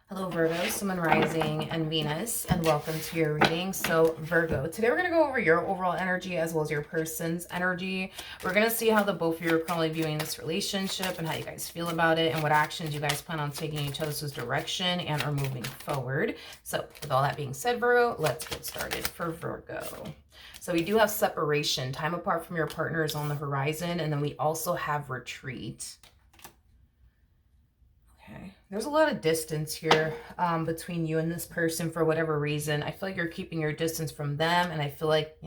Hello Virgo, Sun, Rising, and Venus, and welcome to your reading. So Virgo, today we're going to go over your overall energy as well as your person's energy. We're going to see how the both of you are currently viewing this relationship and how you guys feel about it and what actions you guys plan on taking each other's direction and are moving forward. So with all that being said, Virgo, let's get started for Virgo. So we do have separation, time apart from your partner is on the horizon, and then we also have retreat. Okay, there's a lot of distance here between you and this person for whatever reason. I feel like you're keeping your distance from them, and I feel like,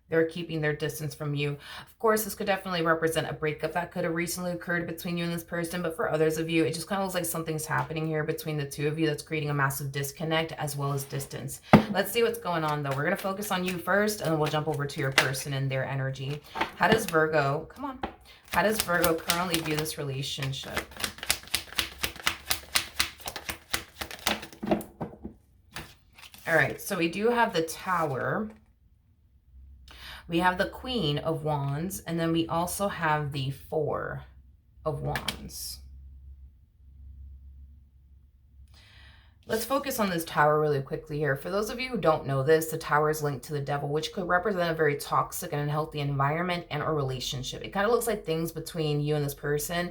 they're keeping their distance from you. Of course, this could definitely represent a breakup that could have recently occurred between you and this person, but for others of you, it just kind of looks like something's happening here between the two of you that's creating a massive disconnect as well as distance. Let's see what's going on, though. We're going to focus on you first, and then we'll jump over to your person and their energy. How does Virgo currently view this relationship? All right, so we do have the Tower. We have the Queen of Wands, and then we also have the Four of Wands. Let's focus on this Tower really quickly here. For those of you who don't know this, the Tower is linked to the Devil, which could represent a very toxic and unhealthy environment and a relationship. It kind of looks like things between you and this person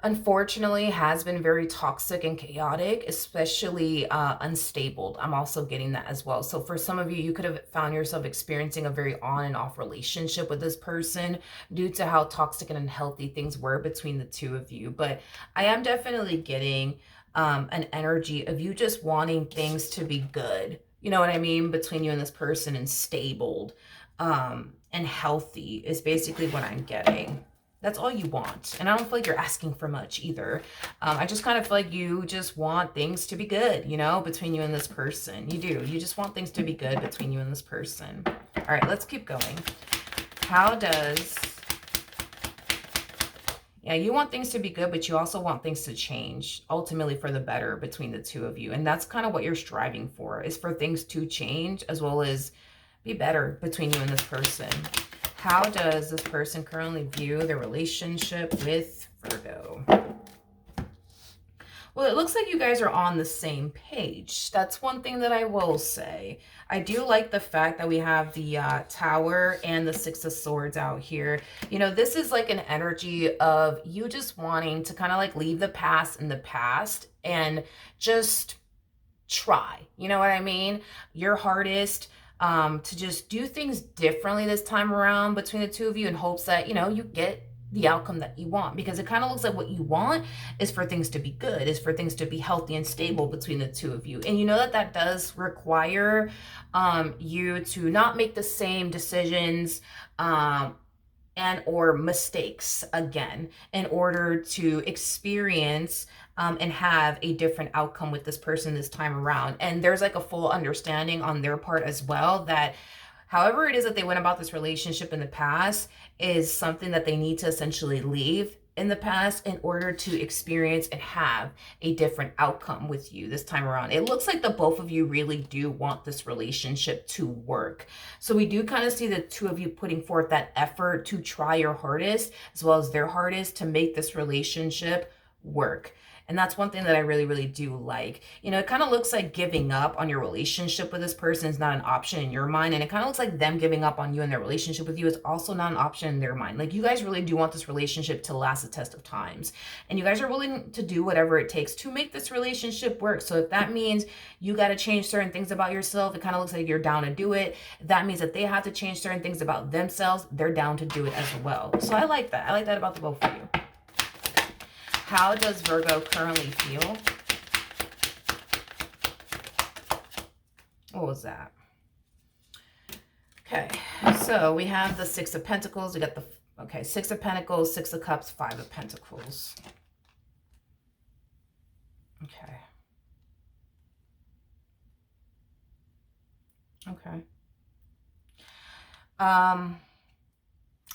unfortunately has been very toxic and chaotic, especially unstable. I'm also getting that as well. So for some of you, you could have found yourself experiencing a very on and off relationship with this person due to how toxic and unhealthy things were between the two of you. But I am definitely getting an energy of you just wanting things to be good. You know what I mean? Between you and this person, and stabled and healthy is basically what I'm getting. That's all you want. And I don't feel like you're asking for much either. I just kind of feel like you just want things to be good, between you and this person. You do. You just want things to be good between you and this person. All right, let's keep going. Yeah, you want things to be good, but you also want things to change, ultimately for the better between the two of you. And that's kind of what you're striving for, is for things to change as well as be better between you and this person. How does this person currently view their relationship with Virgo? Well, it looks like you guys are on the same page. That's one thing that I will say. I do like the fact that we have the Tower and the Six of Swords out here. This is like an energy of you just wanting to kind of like leave the past in the past and just try. You know what I mean? Your hardest to just do things differently this time around between the two of you in hopes that, you get the outcome that you want, because it kind of looks like what you want is for things to be good, is for things to be healthy and stable between the two of you. And you know that does require you to not make the same decisions and or mistakes again in order to experience and have a different outcome with this person this time around. And there's like a full understanding on their part as well that however it is that they went about this relationship in the past is something that they need to essentially leave in the past in order to experience and have a different outcome with you this time around. It looks like the both of you really do want this relationship to work. So we do kind of see the two of you putting forth that effort to try your hardest as well as their hardest to make this relationship work. And that's one thing that I really, really do like. It kind of looks like giving up on your relationship with this person is not an option in your mind. And it kind of looks like them giving up on you and their relationship with you is also not an option in their mind. Like, you guys really do want this relationship to last the test of times. And you guys are willing to do whatever it takes to make this relationship work. So if that means you got to change certain things about yourself, it kind of looks like you're down to do it. If that means that they have to change certain things about themselves, they're down to do it as well. So I like that. I like that about the both of you. How does Virgo currently feel? What was that? Okay, so we have the Six of Pentacles. We got the, Six of Pentacles, Six of Cups, Five of Pentacles. Okay.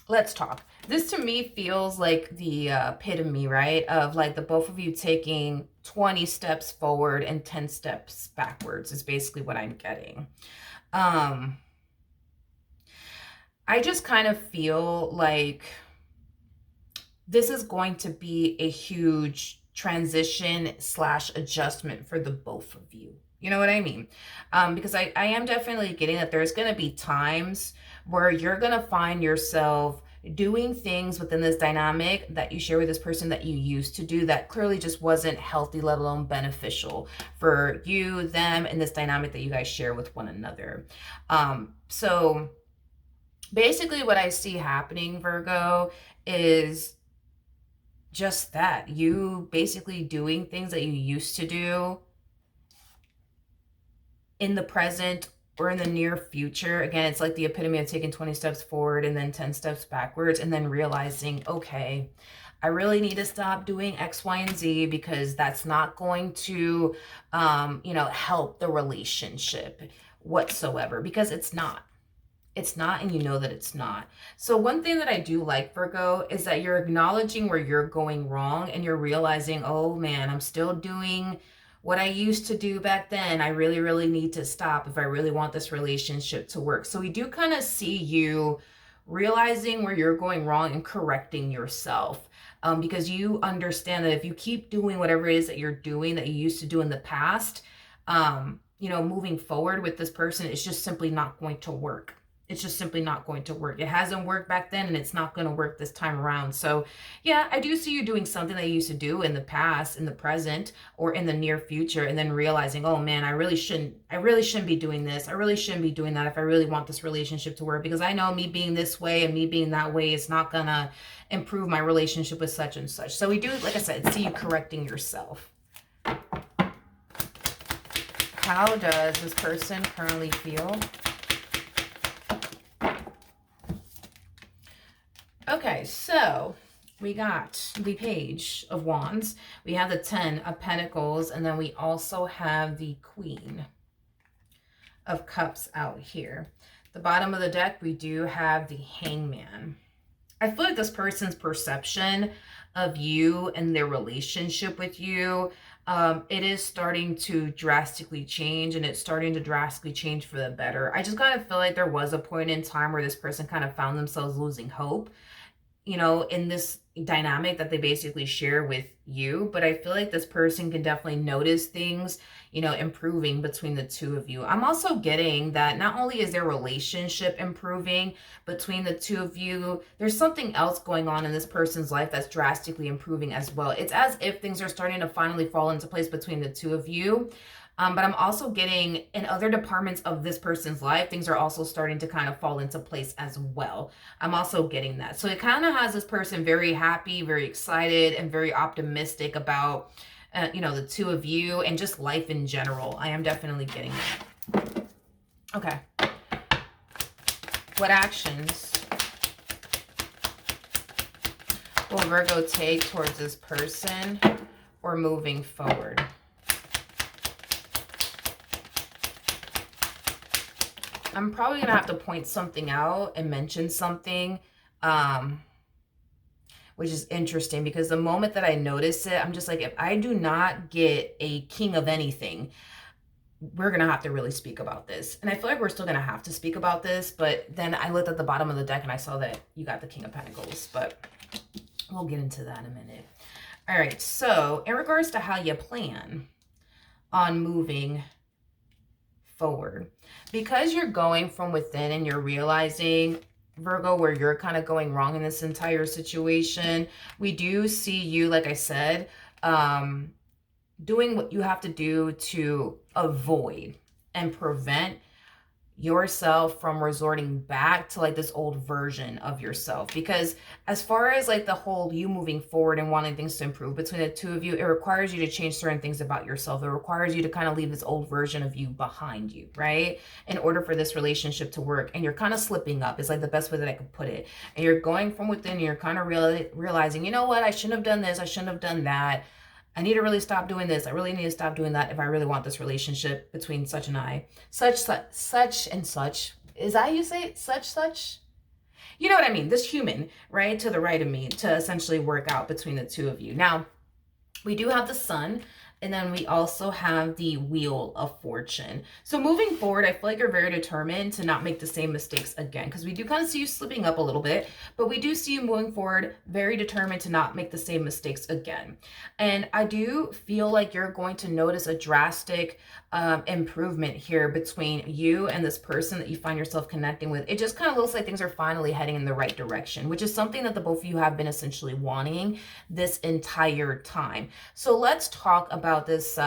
Let's talk. This to me feels like the epitome, right? Of like the both of you taking 20 steps forward and 10 steps backwards is basically what I'm getting. I just kind of feel like this is going to be a huge transition slash adjustment for the both of you. You know what I mean? Because I am definitely getting that there's going to be times where you're going to find yourself doing things within this dynamic that you share with this person that you used to do that clearly just wasn't healthy, let alone beneficial for you, them, and this dynamic that you guys share with one another. So basically what I see happening, Virgo, is just that. You basically doing things that you used to do in the present or in the near future. Again, it's like the epitome of taking 20 steps forward and then 10 steps backwards, and then realizing, okay, I really need to stop doing X, Y, and Z because that's not going to, help the relationship whatsoever, because it's not. It's not, and you know that it's not. So one thing that I do like, Virgo, is that you're acknowledging where you're going wrong and you're realizing, oh man, I'm still doing what I used to do back then. I really, really need to stop if I really want this relationship to work. So we do kind of see you realizing where you're going wrong and correcting yourself. Because you understand that if you keep doing whatever it is that you're doing that you used to do in the past, moving forward with this person, it's just simply not going to work. It's just simply not going to work. It hasn't worked back then, and it's not going to work this time around. So yeah, I do see you doing something that you used to do in the past, in the present, or in the near future, and then realizing, oh man, I really shouldn't be doing this. I really shouldn't be doing that if I really want this relationship to work, because I know me being this way and me being that way is not gonna improve my relationship with such and such. So we do, like I said, see you correcting yourself. How does this person currently feel? Okay, so we got the Page of Wands, we have the 10 of Pentacles, and then we also have the Queen of Cups out here. The bottom of the deck, we do have the Hangman. I feel like this person's perception of you and their relationship with you, it is starting to drastically change, and it's starting to drastically change for the better. I just kind of feel like there was a point in time where this person kind of found themselves losing hope, in this dynamic that they basically share with you. But I feel like this person can definitely notice things, improving between the two of you. I'm also getting that not only is their relationship improving between the two of you, there's something else going on in this person's life that's drastically improving as well. It's as if things are starting to finally fall into place between the two of you. But I'm also getting in other departments of this person's life, things are also starting to kind of fall into place as well. I'm also getting that. So it kind of has this person very happy, very excited, and very optimistic about, the two of you and just life in general. I am definitely getting that. Okay. What actions will Virgo take towards this person or moving forward? I'm probably going to have to point something out and mention something, which is interesting, because the moment that I notice it, I'm just like, if I do not get a king of anything, we're going to have to really speak about this. And I feel like we're still going to have to speak about this, but then I looked at the bottom of the deck and I saw that you got the King of Pentacles, but we'll get into that in a minute. All right, so in regards to how you plan on moving forward, because you're going from within and you're realizing, Virgo, where you're kind of going wrong in this entire situation, we do see you, like I said, doing what you have to do to avoid and prevent yourself from resorting back to like this old version of yourself. Because as far as like the whole you moving forward and wanting things to improve between the two of you, it requires you to change certain things about yourself. It requires you to kind of leave this old version of you behind you, right? In order for this relationship to work. And you're kind of slipping up. It's like the best way that I could put it. And you're going from within, and you're kind of realizing, you know what? I shouldn't have done this. I shouldn't have done that. I need to really stop doing this. I really need to stop doing that if I really want this relationship between such and I. Such and such. Is that how you say it? Such? You know what I mean? This human, right? To the right of me, to essentially work out between the two of you. Now, we do have the Sun And then we also have the Wheel of Fortune. So moving forward, I feel like you're very determined to not make the same mistakes again, because we do kind of see you slipping up a little bit, but we do see you moving forward, very determined to not make the same mistakes again. And I do feel like you're going to notice a drastic improvement here between you and this person that you find yourself connecting with. It just kind of looks like things are finally heading in the right direction, which is something that the both of you have been essentially wanting this entire time. So let's talk about this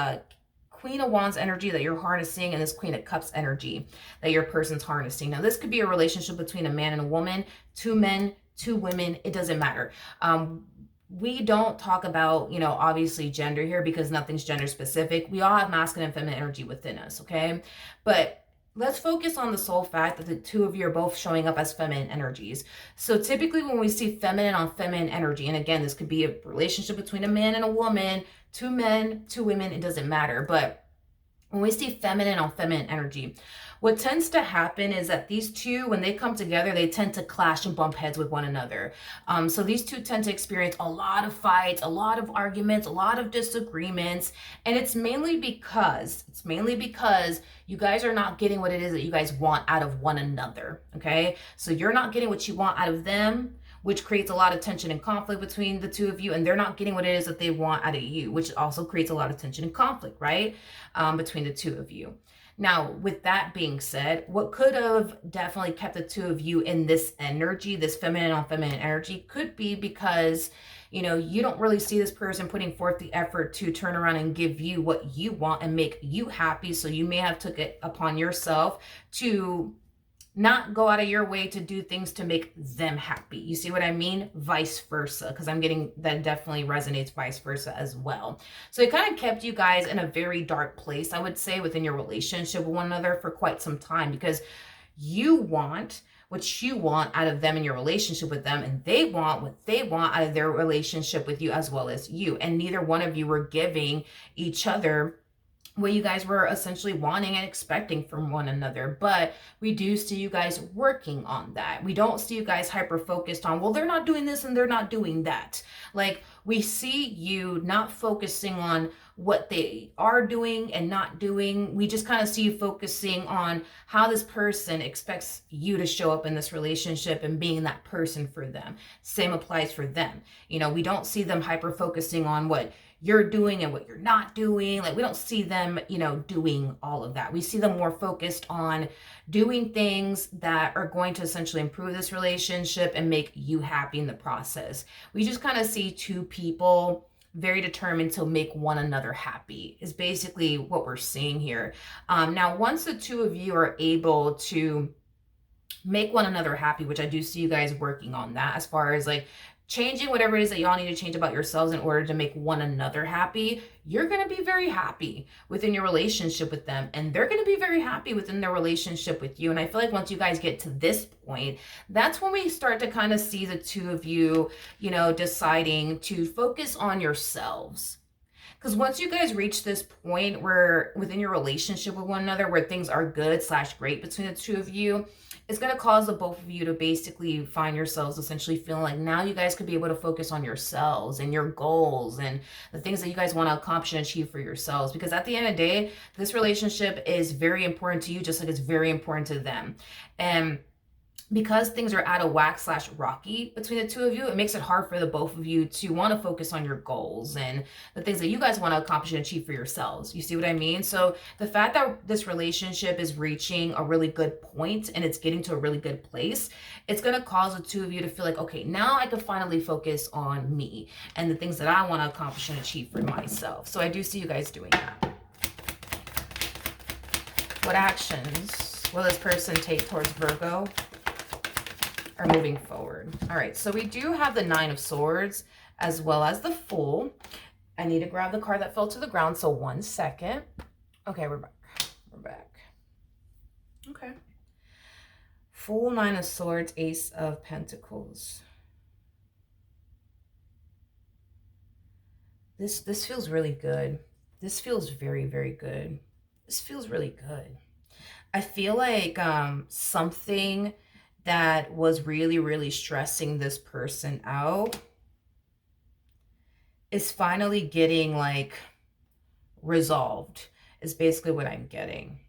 Queen of Wands energy that you're harnessing and this Queen of Cups energy that your person's harnessing. Now, this could be a relationship between a man and a woman, two men, two women, it doesn't matter. We don't talk about, you know, obviously gender here because nothing's gender specific. We all have masculine and feminine energy within us, okay? But let's focus on the sole fact that the two of you are both showing up as feminine energies. So typically when we see feminine on feminine energy, and again, this could be a relationship between a man and a woman, two men, two women, it doesn't matter. But when we see feminine on feminine energy, what tends to happen is that these two, when they come together, they tend to clash and bump heads with one another. So these two tend to experience a lot of fights, a lot of arguments, a lot of disagreements. And it's mainly because you guys are not getting what it is that you guys want out of one another, okay? So you're not getting what you want out of them, which creates a lot of tension and conflict between the two of you, and they're not getting what it is that they want out of you, which also creates a lot of tension and conflict, right? Between the two of you. Now, with that being said, what could have definitely kept the two of you in this energy, this feminine on feminine energy, could be because, you know, you don't really see this person putting forth the effort to turn around and give you what you want and make you happy. So you may have took it upon yourself to not go out of your way to do things to make them happy. You see what I mean? Vice versa, because I'm getting that definitely resonates vice versa as well. So it kind of kept you guys in a very dark place, I would say, within your relationship with one another for quite some time, because you want what you want out of them in your relationship with them, and they want what they want out of their relationship with you as well as you. And neither one of you were giving each other what you guys were essentially wanting and expecting from one another. But we do see you guys working on that. We don't see you guys hyper focused on, well, they're not doing this and they're not doing that. Like, we see you not focusing on what they are doing and not doing. We just kind of see you focusing on how this person expects you to show up in this relationship and being that person for them. Same applies for them. You know, we don't see them hyper focusing on what you're doing and what you're not doing. Like, we don't see them, you know, doing all of that. We see them more focused on doing things that are going to essentially improve this relationship and make you happy in the process. We just kind of see two people very determined to make one another happy is basically what we're seeing here. Now, once the two of you are able to make one another happy, which I do see you guys working on that as far as like changing whatever it is that y'all need to change about yourselves in order to make one another happy, you're going to be very happy within your relationship with them, and they're going to be very happy within their relationship with you. And I feel like once you guys get to this point, that's when we start to kind of see the two of you, you know, deciding to focus on yourselves. Because once you guys reach this point where within your relationship with one another, where things are good / great between the two of you, it's going to cause the both of you to basically find yourselves essentially feeling like now you guys could be able to focus on yourselves and your goals and the things that you guys want to accomplish and achieve for yourselves. Because at the end of the day, this relationship is very important to you, just like it's very important to them. And because things are out of whack / rocky between the two of you, it makes it hard for the both of you to want to focus on your goals and the things that you guys want to accomplish and achieve for yourselves. You see what I mean? So the fact that this relationship is reaching a really good point and it's getting to a really good place, it's going to cause the two of you to feel like, okay, now I can finally focus on me and the things that I want to accomplish and achieve for myself. So I do see you guys doing that. What actions will this person take towards Virgo? Are moving forward. All right, so we do have the Nine of Swords as well as the Fool. I need to grab the card that fell to the ground, so 1 second. Okay, we're back. We're back. Okay. Fool, Nine of Swords, Ace of Pentacles. This feels really good. This feels very, very good. This feels really good. I feel like something that was really, really stressing this person out is finally getting like resolved is basically what I'm getting.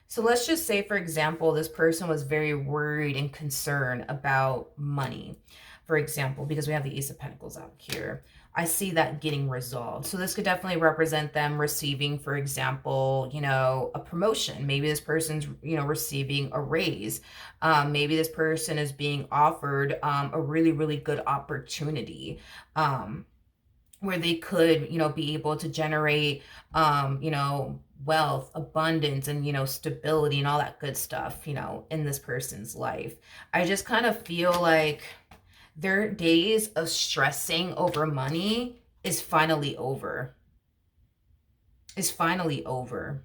So let's just say, for example, this person was very worried and concerned about money, for example, because we have the Ace of Pentacles out here. I see that getting resolved. So this could definitely represent them receiving, for example, a promotion. Maybe this person's, receiving a raise. Maybe this person is being offered a really, really good opportunity. Where they could, be able to generate, wealth, abundance, and, stability and all that good stuff, in this person's life. I just kind of feel like their days of stressing over money is finally over. It's finally over.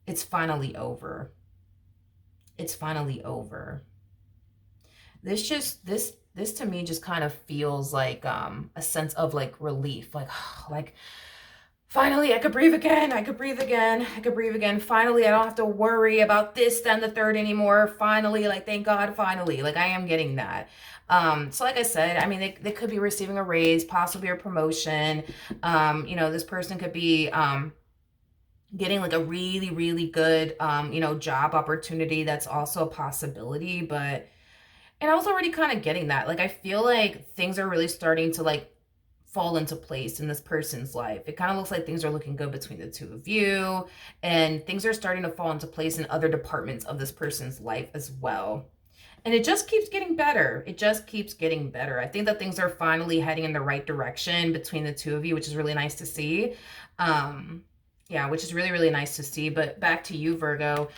It's finally over. It's finally over. This to me just kind of feels like a sense of like relief, like finally I could breathe again. I could breathe again. I could breathe again. Finally, I don't have to worry about this, then the third anymore. Finally, like, thank God, finally. Like, I am getting that. So like I said, I mean, they could be receiving a raise, possibly a promotion. This person could be getting like a really, really good, job opportunity. That's also a possibility, and I was already kind of getting that. Like, I feel like things are really starting to like fall into place in this person's life. It kind of looks like things are looking good between the two of you, and things are starting to fall into place in other departments of this person's life as well. And it just keeps getting better. It just keeps getting better. I think that things are finally heading in the right direction between the two of you, which is really nice to see. Yeah, which is really, really nice to see. But back to you, Virgo.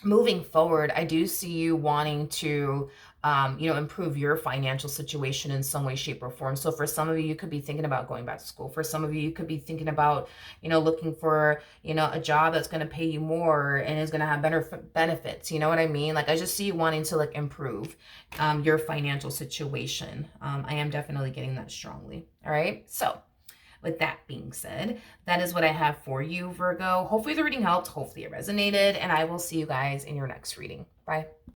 Moving forward, I do see you wanting to, improve your financial situation in some way, shape, or form. So for some of you, you could be thinking about going back to school. For some of you, you could be thinking about, looking for, a job that's going to pay you more and is going to have better benefits. You know what I mean? Like, I just see you wanting to like improve your financial situation. I am definitely getting that strongly. All right. So with that being said, that is what I have for you, Virgo. Hopefully the reading helped. Hopefully it resonated. And I will see you guys in your next reading. Bye.